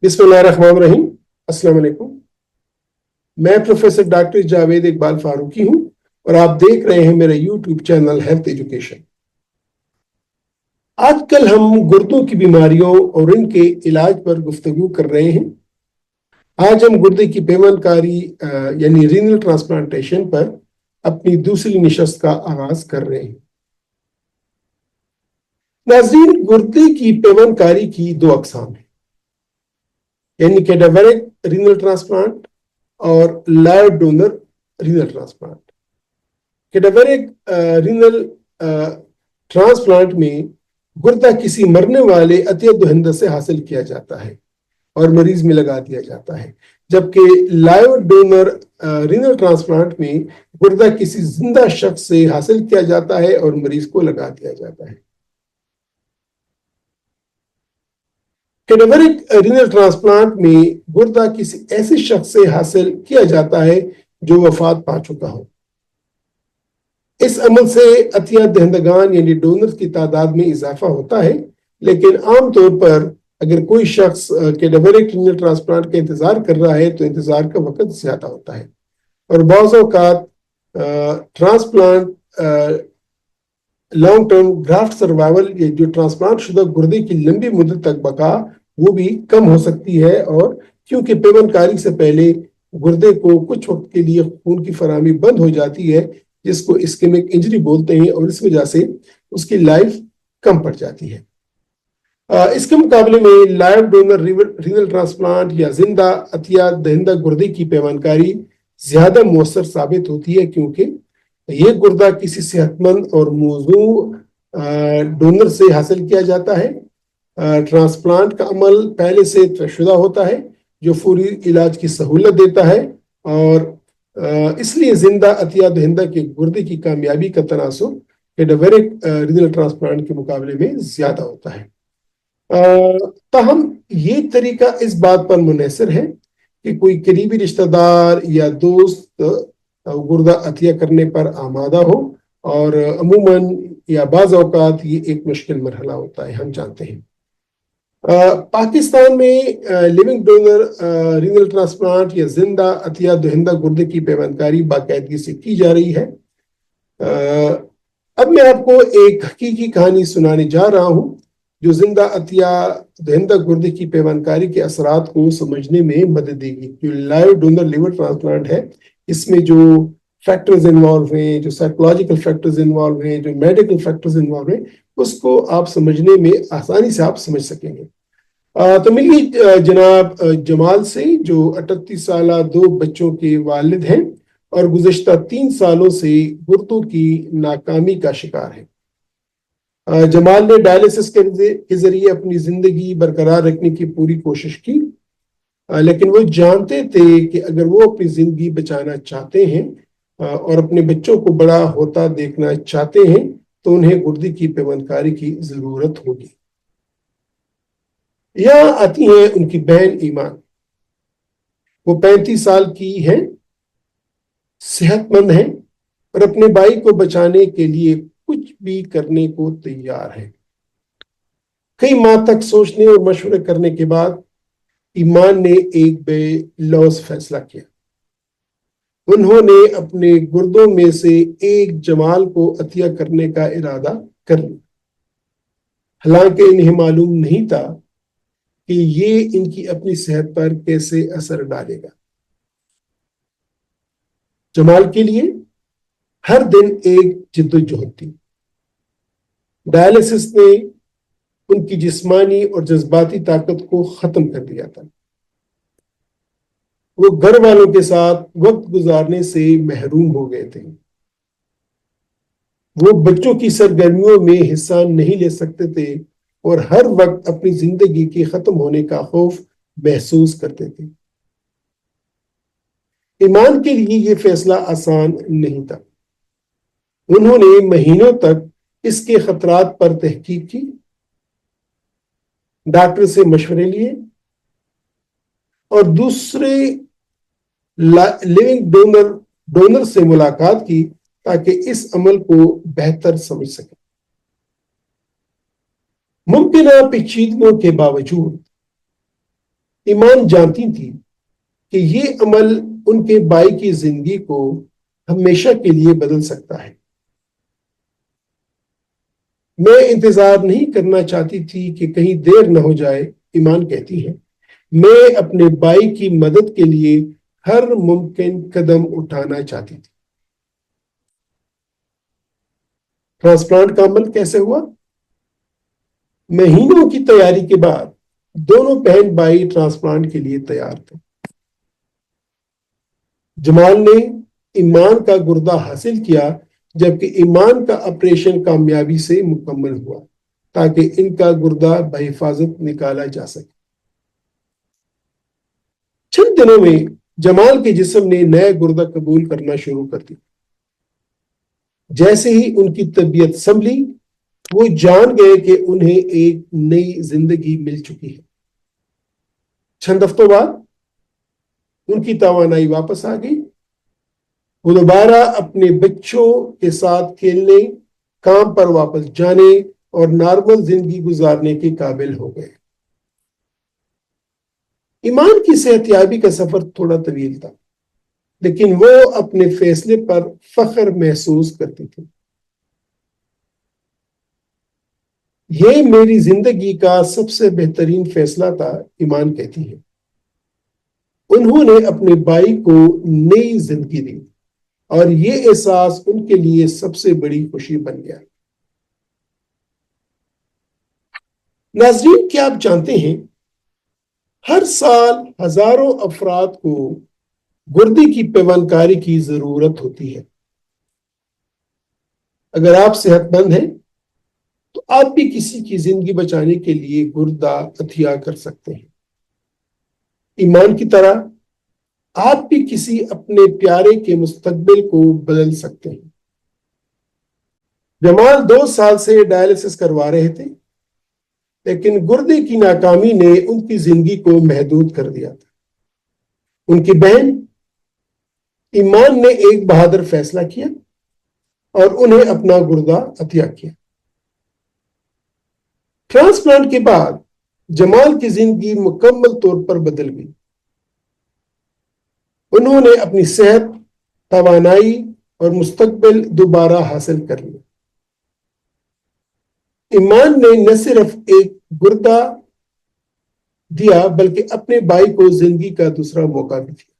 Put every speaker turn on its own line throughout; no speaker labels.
बिस्मिल्लाहिर्रहमानिर्रहीम। अस्सलाम वालेकुम। मैं प्रोफेसर डॉक्टर जावेद इकबाल फारूकी हूं और आप देख रहे हैं मेरा यूट्यूब चैनल हेल्थ एजुकेशन। आजकल हम गुर्दों की बीमारियों और इनके इलाज पर गुफ्तगू कर रहे हैं। आज हम गुर्दे की पेवनकारी यानी रीनल ट्रांसप्लांटेशन पर अपनी दूसरी निशस्त का आगाज कर रहे हैं। नाज़रीन, गुर्दे की पेवनकारी की दो अकसाम है, यानी कैडावरिक रीनल ट्रांसप्लांट और live donor renal transplant. Cadaveric renal transplant में गुर्दा किसी मरने वाले अतिया दहिंदा से हासिल किया जाता है और मरीज में लगा दिया जाता है, जबकि लाइव डोनर रीनल ट्रांसप्लांट में गुर्दा किसी जिंदा शख्स से हासिल किया जाता है और मरीज को लगा दिया जाता है। कैडावरिक रीनल ट्रांसप्लांट में गुर्दा किसी ऐसे शख्स से हासिल किया जाता है जो वफात पा चुका हो। इस अमल से अतिया दहिंदगान यानी डोनर्स की तादाद में इजाफा होता है, लेकिन आमतौर पर अगर कोई शख्स कैडावरिक रीनल ट्रांसप्लांट का इंतजार कर रहा है तो इंतजार का वक्त ज्यादा होता है और बाज़ औक़ात transplant long term graft survival, ये जो ट्रांसप्लांट शुदा गुर्दे की लंबी मुद्दत तक बका, वो भी कम हो सकती है। और क्योंकि पेवनकारी से पहले गुर्दे को कुछ वक्त के लिए खून की फराहमी बंद हो जाती है, जिसको इस्केमिक इंजरी बोलते हैं, और इस वजह से उसकी लाइफ कम पड़ जाती है। इसके मुकाबले में लाइव डोनर रीनल ट्रांसप्लांट या जिंदा अतिया दहिंदा गुर्दे की पेवनकारी ज्यादा मुअस्सर साबित होती है, क्योंकि ये गुर्दा किसी सेहतमंद और मौजू डोनर से हासिल किया जाता है। ट्रांसप्लांट का अमल पहले से तयशुदा होता है जो फौरी इलाज की सहूलत देता है, और इसलिए जिंदा अतिया दहिंदा के गुर्दे की कामयाबी का तनासुब कैडावरिक रीनल ट्रांसप्लांट के मुकाबले में ज्यादा होता है। ताहम ये तरीका इस बात पर मुनहसर है कि कोई करीबी रिश्तेदार या दोस्त गुर्दा अतिया करने पर आमादा हो, और अमूमन या बाज़ औक़ात ये एक मुश्किल मरहला होता है, हम जानते हैं। पाकिस्तान में लिविंग डोनर रीनल ट्रांसप्लांट या जिंदा अतिया दहिंदा गुर्दे की पेवनकारी बाकायदगी से की जा रही है। अब मैं आपको एक हकीकी कहानी सुनाने जा रहा हूं जो जिंदा अतिया दहिंदा गुर्दे की पेवनकारी के असरात को समझने में मदद देगी। जो लाइव डोनर लिवर ट्रांसप्लांट है, इसमें जो फैक्टर्स इन्वॉल्व हैं, जो साइकोलॉजिकल फैक्टर्स इन्वॉल्व हैं, जो मेडिकल फैक्टर्स इन्वॉल्व हैं, उसको आप समझने में आसानी से आप समझ सकेंगे। तो मिलिए जनाब जमाल से, जो 38 साल दो बच्चों के वालिद हैं और गुज़श्ता 3 सालों से गुर्दों की नाकामी का शिकार है। जमाल ने डायलिसिस के जरिए अपनी जिंदगी बरकरार रखने की पूरी कोशिश की, लेकिन वो जानते थे कि अगर वो अपनी जिंदगी बचाना चाहते हैं और अपने बच्चों को बड़ा होता देखना चाहते हैं तो उन्हें गुर्दे की पेवनकारी की जरूरत होगी। यहाँ आती है उनकी बहन ईमान। वो 35 साल की है, सेहतमंद है और अपने भाई को बचाने के लिए कुछ भी करने को तैयार है। कई माह तक सोचने और मशवरे करने के बाद ईमान ने एक बेलौस फैसला किया। उन्होंने अपने गुर्दों में से एक जमाल को अतिया करने का इरादा कर लिया। हालांकि इन्हें मालूम नहीं था कि ये इनकी अपनी सेहत पर कैसे असर डालेगा। जमाल के लिए हर दिन एक जिद्दोजहद थी। डायलिसिस ने उनकी जिस्मानी और जज्बाती ताकत को खत्म कर दिया था। वो घर वालों के साथ वक्त गुजारने से महरूम हो गए थे। वो बच्चों की सरगर्मियों में हिस्सा नहीं ले सकते थे और हर वक्त अपनी जिंदगी के खत्म होने का खौफ महसूस करते थे। ईमान के लिए यह फैसला आसान नहीं था। उन्होंने महीनों तक इसके खतरात पर तहकीक की, डॉक्टर से मशवरे लिए और दूसरे लिविंग डोनर से मुलाकात की ताकि इस अमल को बेहतर समझ सके। मुमकिन पेचीदगियों के बावजूद ایمان جانتی تھی کہ یہ عمل ان کے بھائی کی زندگی کو ہمیشہ کے لیے بدل سکتا ہے۔ میں انتظار نہیں کرنا چاہتی تھی کہ کہیں دیر نہ ہو جائے، ایمان کہتی ہے۔ میں اپنے بھائی کی مدد کے لیے ہر ممکن قدم اٹھانا چاہتی تھی۔ ٹرانسپلانٹ کا عمل کیسے ہوا؟ مہینوں کی تیاری کے بعد دونوں بہن بھائی ٹرانسپلانٹ کے لیے تیار تھے۔ جمال نے ایمان کا گردہ حاصل کیا، جبکہ ایمان کا آپریشن کامیابی سے مکمل ہوا تاکہ ان کا گردہ بحفاظت نکالا جا سکے۔ چند دنوں میں جمال کے جسم نے نیا گردہ قبول کرنا شروع کر دیا۔ جیسے ہی ان کی طبیعت سنبھلی، وہ جان گئے کہ انہیں ایک نئی زندگی مل چکی ہے۔ چند ہفتوں بعد ان کی توانائی واپس آ گئی۔ وہ دوبارہ اپنے بچوں کے ساتھ کھیلنے، کام پر واپس جانے اور نارمل زندگی گزارنے کے قابل ہو گئے۔ ایمان کی صحت یابی کا سفر تھوڑا طویل تھا، لیکن وہ اپنے فیصلے پر فخر محسوس کرتی تھی۔ یہ میری زندگی کا سب سے بہترین فیصلہ تھا، ایمان کہتی ہے۔ انہوں نے اپنے بھائی کو نئی زندگی دی اور یہ احساس ان کے لیے سب سے بڑی خوشی بن گیا۔ ناظرین، کیا آپ جانتے ہیں ہر سال ہزاروں افراد کو گردے کی پیوند کی ضرورت ہوتی ہے۔ اگر آپ صحت مند ہیں تو آپ بھی کسی کی زندگی بچانے کے لیے گردہ عطیہ کر سکتے ہیں۔ ایمان کی طرح آپ بھی کسی اپنے پیارے کے مستقبل کو بدل سکتے ہیں۔ جمال 2 سال سے ڈائلسس کروا رہے تھے، لیکن گردے کی ناکامی نے ان کی زندگی کو محدود کر دیا تھا۔ ان کی بہن ایمان نے ایک بہادر فیصلہ کیا اور انہیں اپنا گردہ عطیہ کیا۔ ٹرانسپلانٹ کے بعد جمال کی زندگی مکمل طور پر بدل گئی۔ انہوں نے اپنی صحت، توانائی اور مستقبل دوبارہ حاصل کر لیا۔ ایمان نے نہ صرف ایک گردہ دیا بلکہ اپنے بھائی کو زندگی کا دوسرا موقع بھی دیا۔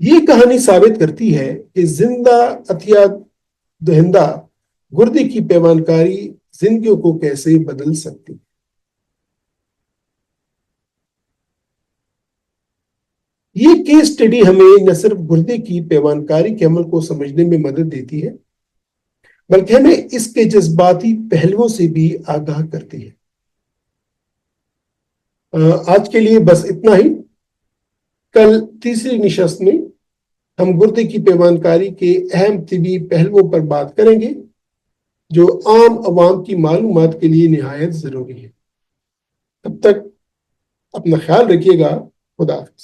یہ کہانی ثابت کرتی ہے کہ زندہ عطیہ دہندہ گردے کی پیوندکاری زندگیوں کو کیسے بدل سکتی ہے۔ یہ کیس اسٹڈی ہمیں نہ صرف گردے کی پیوندکاری کے عمل کو سمجھنے میں مدد دیتی ہے، بلکہ ہمیں اس کے جذباتی پہلوؤں سے بھی آگاہ کرتی ہے۔ آج کے لیے بس اتنا ہی۔ کل تیسری نشست میں ہم گردے کی پیوندکاری کے اہم طبی پہلوؤں پر بات کریں گے جو عام عوام کی معلومات کے لیے نہایت ضروری ہے۔ تب تک اپنا خیال رکھیے گا۔ خدا حافظ۔